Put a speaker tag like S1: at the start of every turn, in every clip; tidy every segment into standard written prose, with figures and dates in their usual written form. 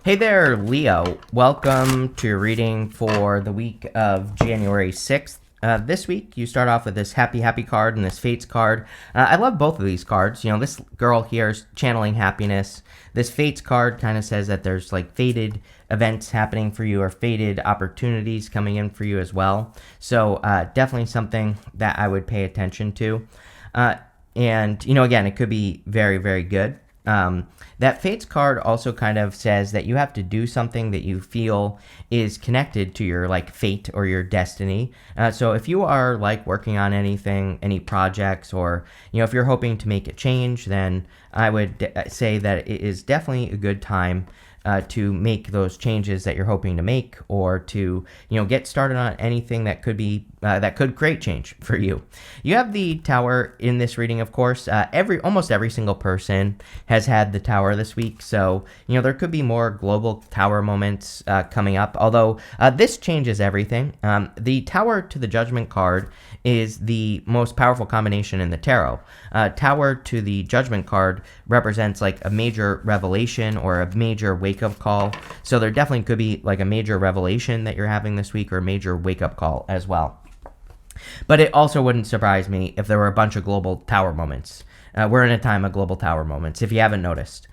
S1: Hey there, Leo. Welcome to your reading for the week of January 6th. This week, you start off with this happy card and this fates card. I love both of these cards. You know, this girl here is channeling happiness. This fates card kind of says that there's like fated events happening for you or fated opportunities coming in for you as well. So definitely something that I would pay attention to. And, you know, again, it could be very good. That Fates card also kind of says that you have to do something that you feel is connected to your like fate or your destiny. So if you are like working on anything, any projects, or you know if you're hoping to make a change, then I would say that it is definitely a good time to make those changes that you're hoping to make, or to get started on anything that could be that could create change for you. You have the Tower in this reading, of course. Almost every single person has had the Tower this week, so there could be more global Tower moments coming up. Although this changes everything. The Tower to the Judgment card is the most powerful combination in the tarot. Tower to the Judgment card represents like a major revelation or a major wake-up call. So there definitely could be like a major revelation that you're having this week, or a major wake-up call as well. But it also wouldn't surprise me if there were a bunch of global Tower moments. We're in a time of global Tower moments, if you haven't noticed.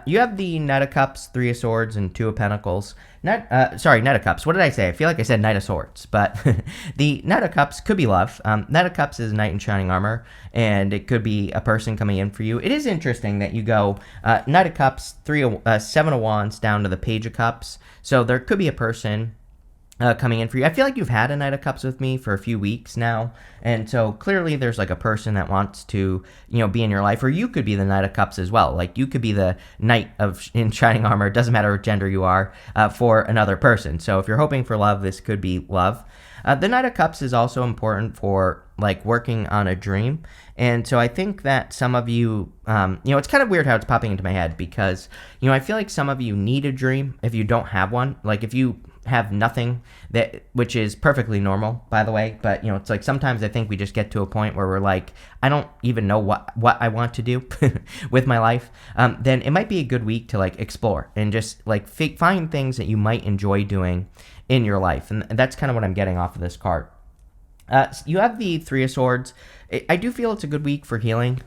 S1: You have the Knight of Cups, Three of Swords, and Two of Pentacles. Knight of Cups. What did I say? I feel like I said Knight of Swords, but the Knight of Cups could be love. Knight of Cups is a knight in shining armor, and it could be a person coming in for you. It is interesting that you go Knight of Cups, Seven of Wands down to the Page of Cups. So there could be a person coming in for you. I feel like you've had a Knight of Cups with me for a few weeks now, and so clearly there's like a person that wants to be in your life, or you could be the Knight of Cups as well. Like you could be the knight in shining armor. It doesn't matter what gender you are, for another person. So if you're hoping for love, this could be love. The Knight of Cups is also important for like working on a dream. And so I think that some of you, it's kind of weird how it's popping into my head, because, I feel like some of you need a dream if you don't have one. Like if you have nothing, which is perfectly normal, by the way, but it's like sometimes I think we just get to a point where we're like, I don't even know what I want to do with my life. Then it might be a good week to like explore and just like find things that you might enjoy doing in your life. And that's kind of what I'm getting off of this card. You have the Three of Swords. I do feel it's a good week for healing.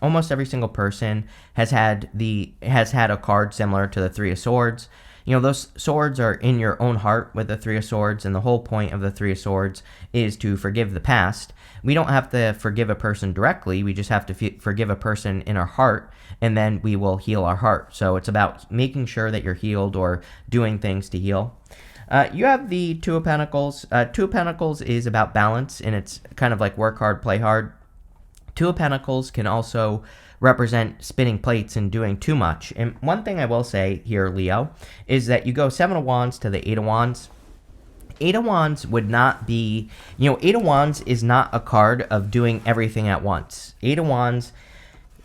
S1: Almost every single person has had a card similar to the Three of Swords. Those swords are in your own heart with the Three of Swords, and the whole point of the Three of Swords is to forgive the past. We don't have to forgive a person directly. We just have to forgive a person in our heart, and then we will heal our heart. So it's about making sure that you're healed or doing things to heal. You have the Two of Pentacles. Two of Pentacles is about balance, and it's kind of like work hard, play hard. Two of Pentacles can also represent spinning plates and doing too much. And one thing I will say here, Leo, is that you go Seven of Wands to the Eight of Wands. Eight of Wands would not be, Eight of Wands is not a card of doing everything at once. Eight of Wands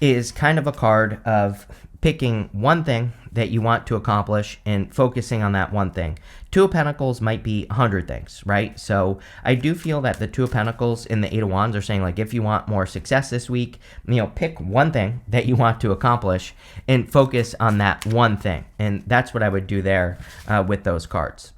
S1: is kind of a card of picking one thing that you want to accomplish and focusing on that one thing. Two of Pentacles might be 100 things, right? So I do feel that the Two of Pentacles and the Eight of Wands are saying, like, if you want more success this week, pick one thing that you want to accomplish and focus on that one thing. And that's what I would do there with those cards.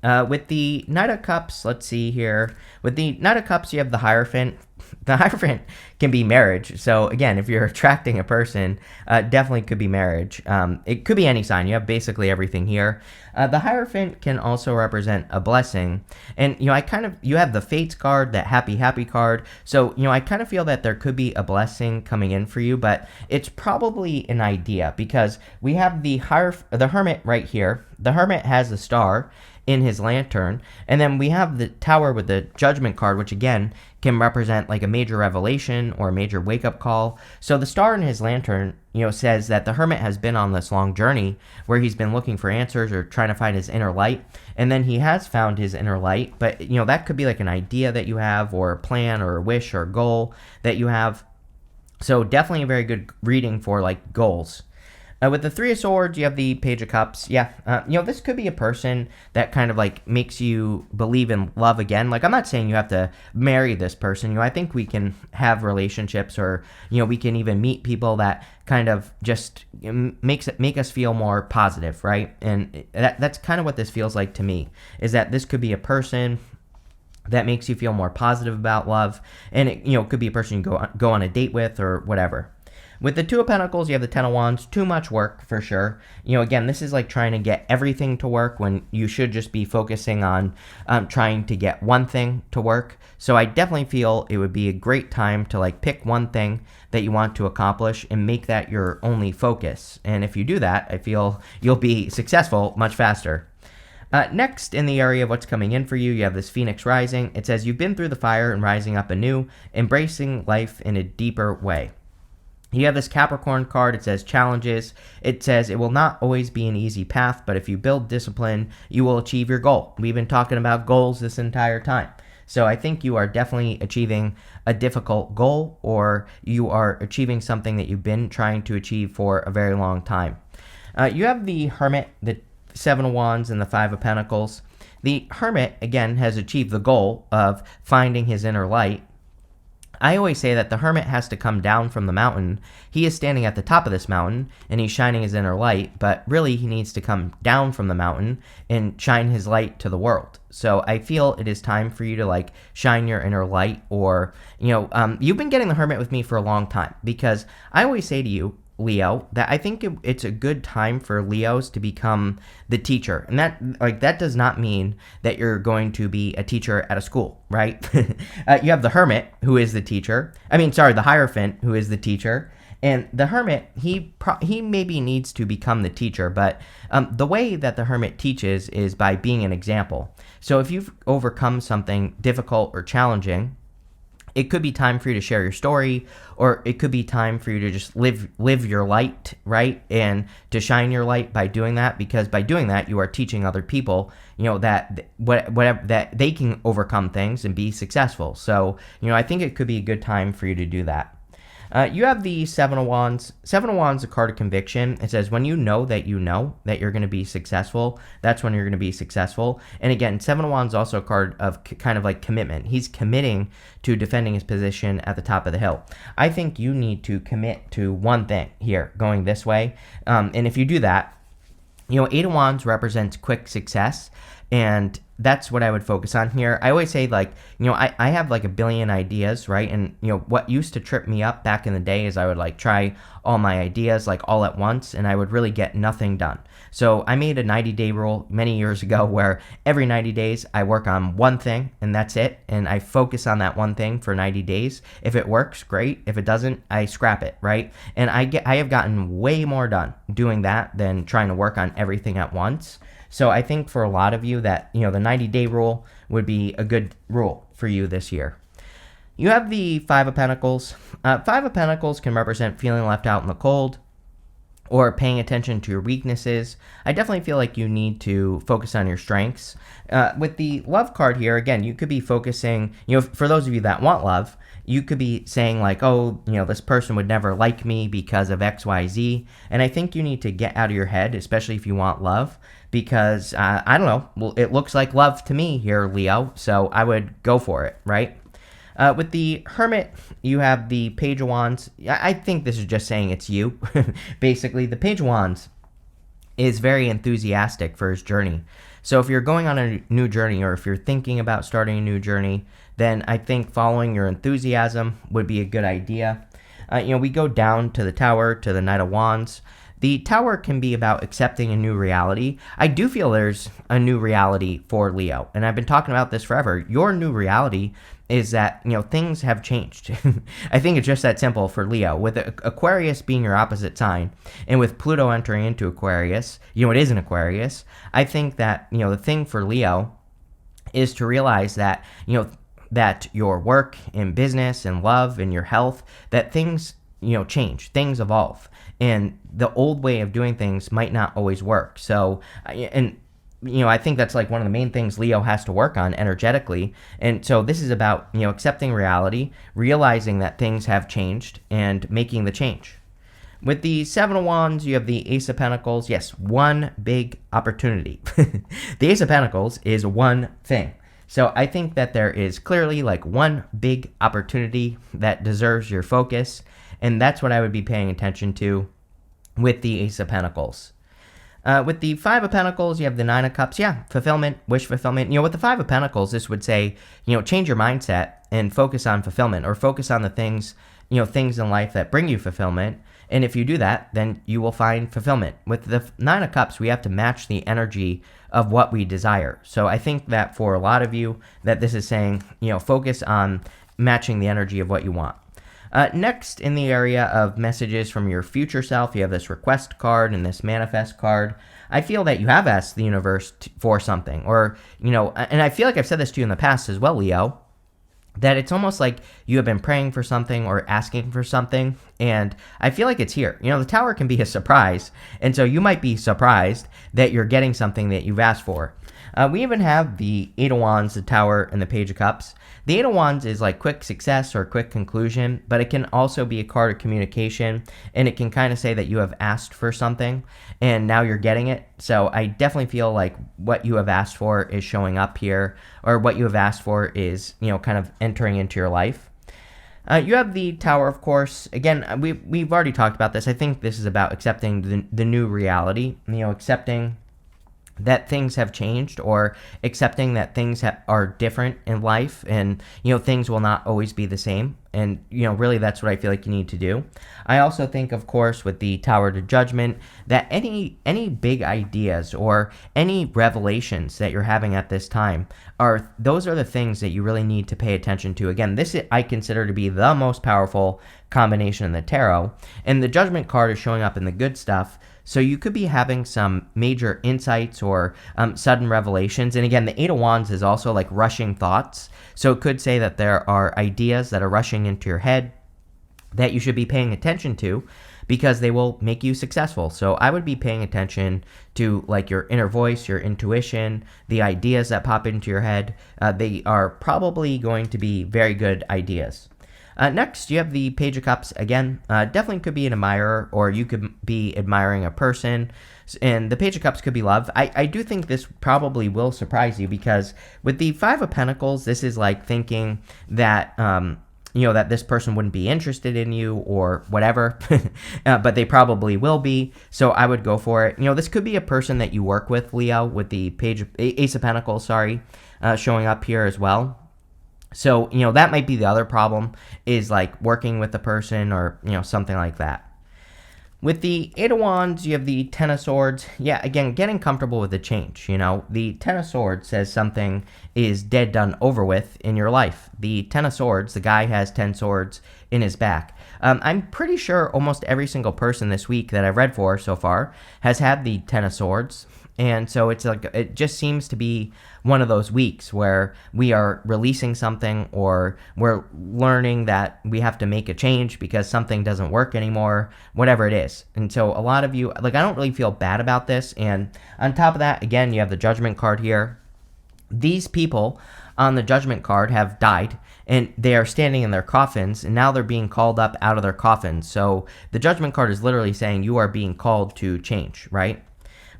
S1: With the Knight of Cups, let's see here. With the Knight of Cups, you have the Hierophant. The Hierophant can be marriage. So again, if you're attracting a person, definitely could be marriage. It could be any sign. You have basically everything here. The Hierophant can also represent a blessing. And, you have the Fates card, that happy card. So, I kind of feel that there could be a blessing coming in for you, but it's probably an idea, because we have the Hermit right here. The Hermit has a star in his lantern, and then we have the Tower with the Judgment card, which again can represent like a major revelation or a major wake-up call. So the star in his lantern says that the Hermit has been on this long journey where he's been looking for answers or trying to find his inner light, and then he has found his inner light. But that could be like an idea that you have, or a plan, or a wish, or a goal that you have. So definitely a very good reading for like goals. With the Three of Swords, you have the Page of Cups. Yeah, this could be a person that kind of like makes you believe in love again. Like, I'm not saying you have to marry this person. I think we can have relationships, or we can even meet people that kind of just make us feel more positive, right? And that's kind of what this feels like to me. Is that this could be a person that makes you feel more positive about love, and it could be a person you go on a date with or whatever. With the Two of Pentacles, you have the Ten of Wands. Too much work, for sure. Again, this is like trying to get everything to work when you should just be focusing on trying to get one thing to work. So I definitely feel it would be a great time to like pick one thing that you want to accomplish and make that your only focus. And if you do that, I feel you'll be successful much faster. Next, in the area of what's coming in for you, you have this Phoenix rising. It says you've been through the fire and rising up anew, embracing life in a deeper way. You have this Capricorn card. It says challenges. It says it will not always be an easy path, but if you build discipline, you will achieve your goal. We've been talking about goals this entire time. So I think you are definitely achieving a difficult goal, or you are achieving something that you've been trying to achieve for a very long time. You have the Hermit, the Seven of Wands, and the Five of Pentacles. The Hermit, again, has achieved the goal of finding his inner light. I always say that the Hermit has to come down from the mountain. He is standing at the top of this mountain, and he's shining his inner light, but really he needs to come down from the mountain and shine his light to the world. So I feel it is time for you to like shine your inner light, or, you've been getting the Hermit with me for a long time, because I always say to you, Leo, that I think it's a good time for Leos to become the teacher. And that does not mean that you're going to be a teacher at a school, right? You have the Hermit, who is the teacher. The Hierophant, who is the teacher. And the Hermit, he maybe needs to become the teacher, but the way that the Hermit teaches is by being an example. So if you've overcome something difficult or challenging, it could be time for you to share your story, or it could be time for you to just live your light, right? And to shine your light by doing that, because by doing that, you are teaching other people, that whatever that they can overcome things and be successful. So, I think it could be a good time for you to do that. You have the Seven of Wands. Seven of Wands is a card of conviction. It says when you know that you're going to be successful, that's when you're going to be successful. And again, Seven of Wands is also a card of kind of like commitment. He's committing to defending his position at the top of the hill. I think you need to commit to one thing here, going this way. And if you do that, Eight of Wands represents quick success, and that's what I would focus on here. I always say, like, I have like a billion ideas, right? And, what used to trip me up back in the day is I would like try all my ideas like all at once, and I would really get nothing done. So I made a 90-day rule many years ago where every 90 days I work on one thing, and that's it. And I focus on that one thing for 90 days. If it works, great. If it doesn't, I scrap it, right? And I have gotten way more done doing that than trying to work on everything at once. So I think for a lot of you that, the 90-day rule would be a good rule for you this year. You have the Five of Pentacles. Five of Pentacles can represent feeling left out in the cold, or paying attention to your weaknesses. I definitely feel like you need to focus on your strengths. With the Love card here, again, you could be focusing, for those of you that want love, you could be saying like, oh, this person would never like me because of X, Y, Z. And I think you need to get out of your head, especially if you want love, because, I don't know, well, it looks like love to me here, Leo, so I would go for it, right? With the Hermit, you have the Page of Wands. I think this is just saying it's you. Basically, the Page of Wands is very enthusiastic for his journey. So if you're going on a new journey, or if you're thinking about starting a new journey, then I think following your enthusiasm would be a good idea. We go down to the Tower, to the Knight of Wands. The Tower can be about accepting a new reality. I do feel there's a new reality for Leo, and I've been talking about this forever. Your new reality is that, things have changed. I think it's just that simple for Leo. With Aquarius being your opposite sign, and with Pluto entering into Aquarius, it is an Aquarius. I think that, the thing for Leo is to realize that, that your work and business and love and your health, that things, change, things evolve. And the old way of doing things might not always work. So, I think that's like one of the main things Leo has to work on energetically. And so this is about, accepting reality, realizing that things have changed, and making the change. With the Seven of Wands, you have the Ace of Pentacles. Yes, one big opportunity. The Ace of Pentacles is one thing. So I think that there is clearly like one big opportunity that deserves your focus, and that's what I would be paying attention to with the Ace of Pentacles. With the Five of Pentacles, you have the Nine of Cups. Yeah, fulfillment, wish fulfillment. With the Five of Pentacles, this would say, change your mindset and focus on fulfillment, or focus on the things, things in life that bring you fulfillment. And if you do that, then you will find fulfillment. With the Nine of Cups, we have to match the energy of what we desire. So I think that for a lot of you, that this is saying, focus on matching the energy of what you want. Next, in the area of messages from your future self, you have this request card and this manifest card. I feel that you have asked the universe for something, or, and I feel like I've said this to you in the past as well, Leo, that it's almost like you have been praying for something or asking for something, and I feel like it's here. The Tower can be a surprise, and so you might be surprised that you're getting something that you've asked for. We even have the Eight of Wands, the Tower, and the Page of Cups. The Eight of Wands is like quick success or quick conclusion, but it can also be a card of communication, and it can kind of say that you have asked for something, and now you're getting it. So I definitely feel like what you have asked for is showing up here, or what you have asked for is, kind of entering into your life. You have the Tower, of course. Again, we've already talked about this. I think this is about accepting the new reality, accepting that things have changed, or accepting that things are different in life, and things will not always be the same, and really that's what I feel like you need to do. I also think, of course, with the Tower to Judgment, that any big ideas or any revelations that you're having at this time those are the things that you really need to pay attention to. Again, this I consider to be the most powerful combination in the tarot, and the Judgment card is showing up in the good stuff. So you could be having some major insights or sudden revelations. And again, the Eight of Wands is also like rushing thoughts. So it could say that there are ideas that are rushing into your head that you should be paying attention to, because they will make you successful. So I would be paying attention to like your inner voice, your intuition, the ideas that pop into your head. They are probably going to be very good ideas. Next, you have the Page of Cups. Again, definitely could be an admirer, or you could be admiring a person, and the Page of Cups could be love. I do think this probably will surprise you, because with the Five of Pentacles, this is like thinking that, that this person wouldn't be interested in you or whatever, but they probably will be, so I would go for it. This could be a person that you work with, Leo, with the Ace of Pentacles, showing up here as well. So, that might be the other problem, is like working with the person, or, something like that. With the Eight of Wands, you have the Ten of Swords. Yeah, again, getting comfortable with the change. The Ten of Swords says something is dead, done, over with in your life. The Ten of Swords, the guy has 10 swords in his back. I'm pretty sure almost every single person this week that I've read for so far has had the Ten of Swords. And so it's like, it just seems to be one of those weeks where we are releasing something, or we're learning that we have to make a change because something doesn't work anymore, whatever it is. And so a lot of you, like, I don't really feel bad about this. And on top of that, again, you have the Judgment card here. These people on the Judgment card have died, and they are standing in their coffins, and now they're being called up out of their coffins. So the Judgment card is literally saying you are being called to change, right?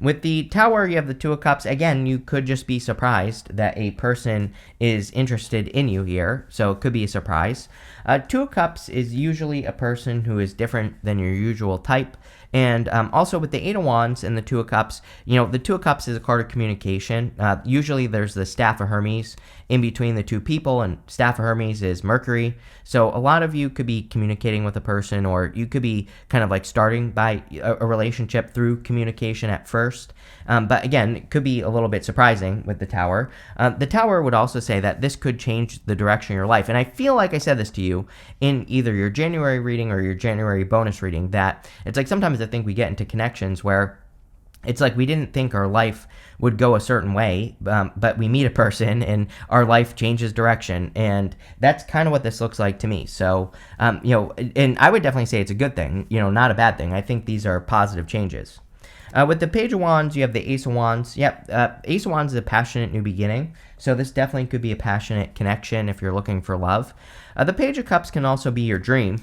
S1: With the Tower, you have the Two of Cups. Again, you could just be surprised that a person is interested in you here, so it could be a surprise. Two of Cups is usually a person who is different than your usual type. And also with the Eight of Wands and the Two of Cups, the Two of Cups is a card of communication. Usually there's the Staff of Hermes in between the two people, and Staff of Hermes is Mercury. So a lot of you could be communicating with a person, or you could be kind of like starting by a relationship through communication at first. But again, it could be a little bit surprising with the Tower. The Tower would also say that this could change the direction of your life. And I feel like I said this to you in either your January reading or your January bonus reading, that it's like sometimes I think we get into connections where it's like we didn't think our life would go a certain way, but we meet a person and our life changes direction. And that's kind of what this looks like to me. So, and I would definitely say it's a good thing, not a bad thing. I think these are positive changes. With the Page of Wands, you have the Ace of Wands. Yep, Ace of Wands is a passionate new beginning. So this definitely could be a passionate connection if you're looking for love. The Page of Cups can also be your dream.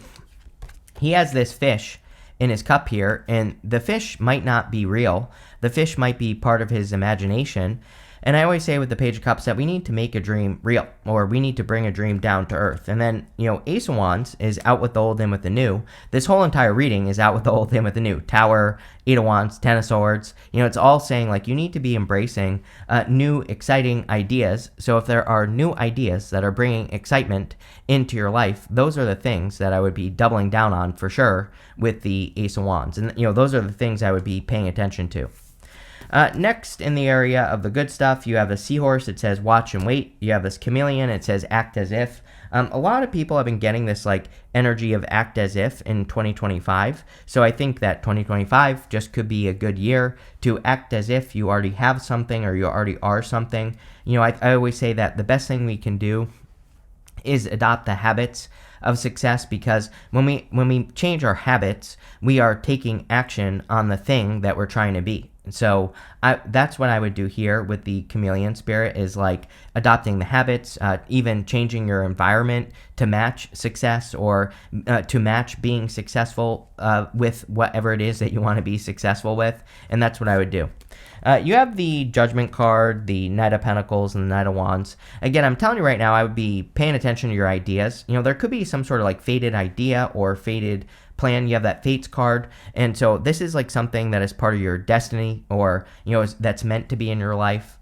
S1: He has this fish in his cup here, and the fish might not be real. The fish might be part of his imagination. And I always say with the Page of Cups that we need to make a dream real, or we need to bring a dream down to earth. And then, Ace of Wands is out with the old, in with the new. This whole entire reading is out with the old, in with the new. Tower, Eight of Wands, Ten of Swords. It's all saying like you need to be embracing new, exciting ideas. So if there are new ideas that are bringing excitement into your life, those are the things that I would be doubling down on for sure with the Ace of Wands. And, those are the things I would be paying attention to. Next, in the area of the good stuff, you have the seahorse. It says watch and wait. You have this chameleon. It says act as if. A lot of people have been getting this like energy of act as if in 2025. So I think that 2025 just could be a good year to act as if you already have something or you already are something. I always say that the best thing we can do is adopt the habits of success, because when we change our habits, we are taking action on the thing that we're trying to be. So that's what I would do here with the chameleon spirit, is like adopting the habits, even changing your environment to match success, or to match being successful with whatever it is that you want to be successful with. And that's what I would do. You have the Judgment card, the Knight of Pentacles, and the Knight of Wands. Again, I'm telling you right now, I would be paying attention to your ideas. There could be some sort of like fated idea or fated plan. You have that Fates card, and so this is like something that is part of your destiny, or that's meant to be in your life.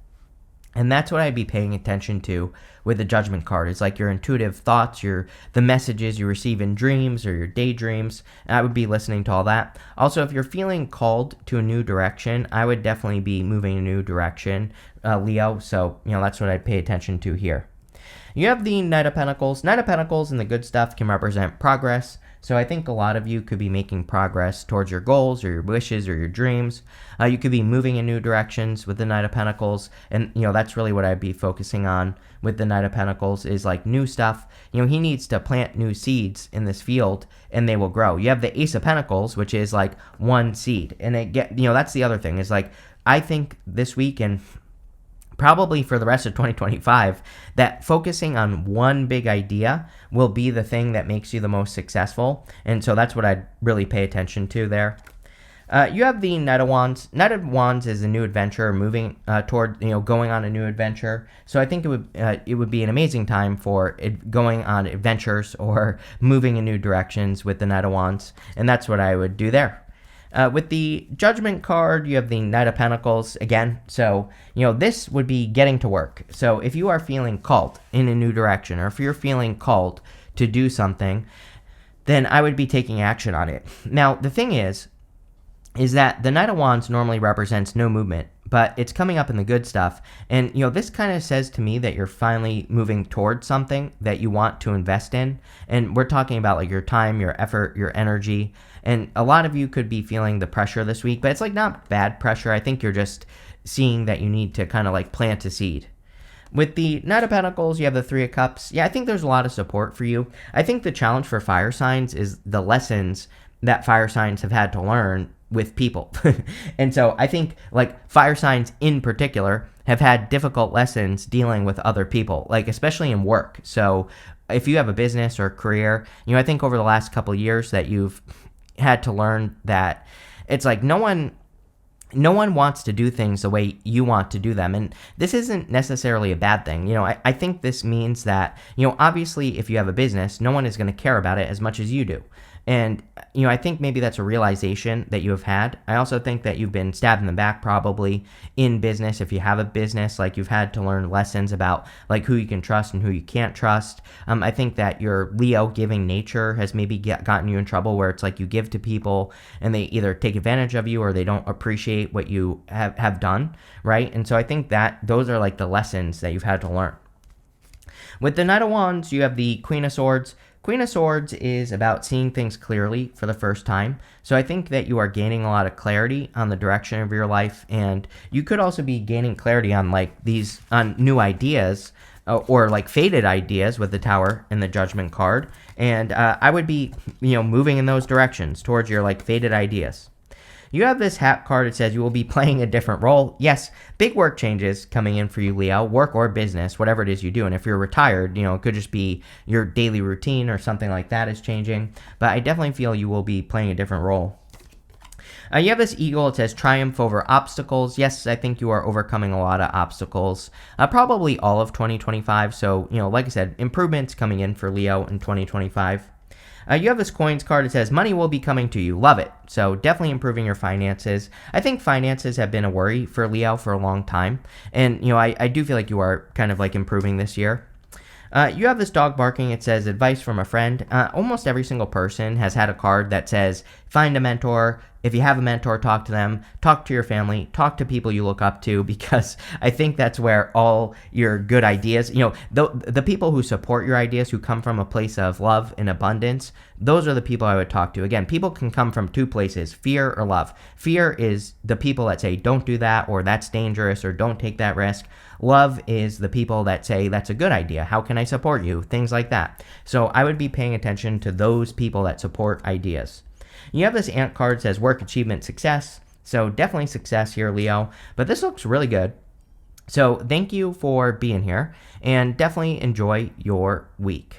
S1: And that's what I'd be paying attention to with the Judgment card. It's like your intuitive thoughts, the messages you receive in dreams or your daydreams. And I would be listening to all that. Also, if you're feeling called to a new direction, I would definitely be moving a new direction, Leo. So, that's what I'd pay attention to here. You have the Knight of Pentacles. Knight of Pentacles and the good stuff can represent progress. So I think a lot of you could be making progress towards your goals or your wishes or your dreams. You could be moving in new directions with the Knight of Pentacles. And, that's really what I'd be focusing on with the Knight of Pentacles, is like new stuff. He needs to plant new seeds in this field and they will grow. You have the Ace of Pentacles, which is like one seed. And that's the other thing, is like, I think this week and probably for the rest of 2025, that focusing on one big idea will be the thing that makes you the most successful. And so that's what I'd really pay attention to there. You have the Knight of Wands. Knight of Wands is a new adventure, moving toward, going on a new adventure. So I think it would be an amazing time for going on adventures or moving in new directions with the Knight of Wands. And that's what I would do there. With the Judgment card, you have the Knight of Pentacles again. So, this would be getting to work. So if you are feeling called in a new direction, or if you're feeling called to do something, then I would be taking action on it. Now, the thing is that the Knight of Wands normally represents no movement, but it's coming up in the good stuff. And, this kind of says to me that you're finally moving towards something that you want to invest in. And we're talking about like your time, your effort, your energy. And a lot of you could be feeling the pressure this week, but it's like not bad pressure. I think you're just seeing that you need to kind of like plant a seed. With the Knight of Pentacles, you have the Three of Cups. Yeah, I think there's a lot of support for you. I think the challenge for fire signs is the lessons that fire signs have had to learn with people. And so I think like fire signs in particular have had difficult lessons dealing with other people, like especially in work. So if you have a business or a career, I think over the last couple of years that you've had to learn that it's like no one wants to do things the way you want to do them. And this isn't necessarily a bad thing. I think this means that, obviously if you have a business, no one is going to care about it as much as you do. And, I think maybe that's a realization that you have had. I also think that you've been stabbed in the back probably in business. If you have a business, like you've had to learn lessons about like who you can trust and who you can't trust. I think that your Leo giving nature has maybe gotten you in trouble, where it's like you give to people and they either take advantage of you or they don't appreciate what you have done, right? And so I think that those are like the lessons that you've had to learn. With the Knight of Wands, you have the Queen of Swords. Queen of Swords is about seeing things clearly for the first time. So I think that you are gaining a lot of clarity on the direction of your life, and you could also be gaining clarity on on new ideas or like fated ideas with the Tower and the Judgment card. And I would be, moving in those directions towards your like fated ideas. You have this hat card. It says you will be playing a different role. Yes, big work changes coming in for you, Leo, work or business, whatever it is you do. And if you're retired, it could just be your daily routine or something like that is changing. But I definitely feel you will be playing a different role. You have this eagle. It says triumph over obstacles. Yes, I think you are overcoming a lot of obstacles, probably all of 2025. So, like I said, improvements coming in for Leo in 2025. You have this coins card. It says money will be coming to you. Love it. So definitely improving your finances. I think finances have been a worry for Leo for a long time. And, I do feel like you are kind of like improving this year. You have this dog barking. It says advice from a friend. Almost every single person has had a card that says find a mentor. If you have a mentor, talk to them, talk to your family, talk to people you look up to, because I think that's where all your good ideas, the people who support your ideas, who come from a place of love and abundance, those are the people I would talk to. Again, people can come from two places, fear or love. Fear is the people that say, don't do that, or that's dangerous, or don't take that risk. Love is the people that say, that's a good idea. How can I support you? Things like that. So I would be paying attention to those people that support ideas. You have this ant card that says work, achievement, success. So definitely success here, Leo. But this looks really good. So thank you for being here, and definitely enjoy your week.